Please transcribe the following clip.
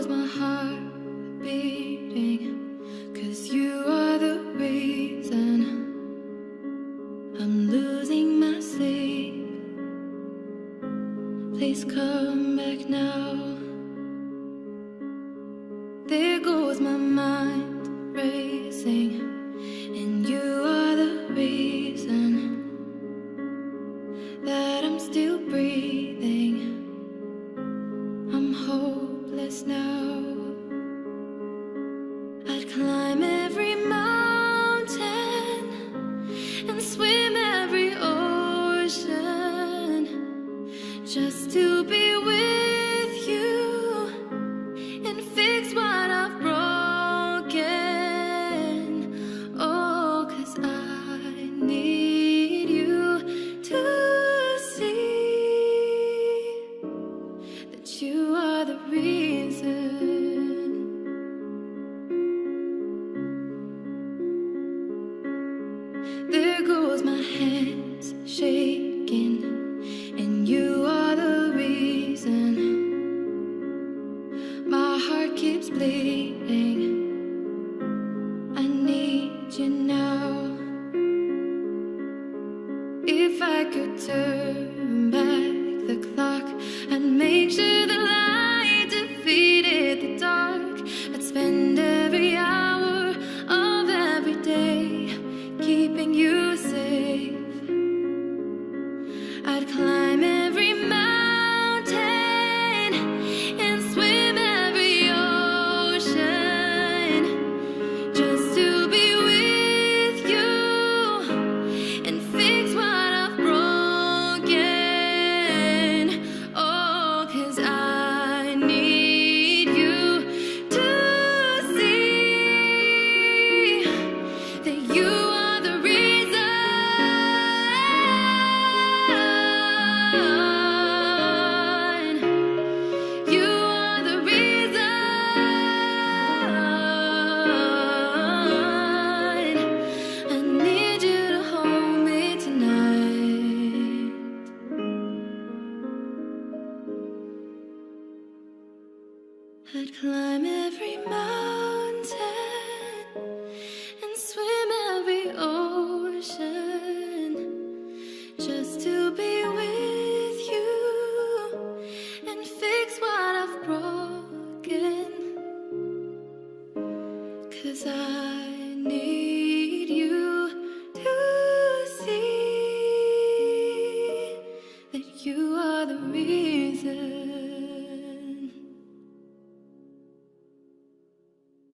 goes my heart beating, 'cause you are the reason I'm losing my sleep. Please come back now. There goes my mind racing, and you are the reason that I'm still breathing. I'm hopeless now. I'd climb every mountain and swim every ocean just to be with you and fix what I've broken. Oh, 'cause I need you to see that you are the reason. There goes my hands shaking, and you are the reason. My heart keeps bleeding. I need you now. If I could turn back the clock and make sure the light defeated the dark, I'd spend every hour of every day keeping you safe. I'd climb every mountain and swim every ocean just to be with you and fix what I've broken. Oh, 'cause I need you to see that you are the reason. You are the reason. I need you to hold me tonight. I'd climb every mountain and swim every ocean just to be with you and fix what I've broken. 'Cause I need you to see that you are the reason.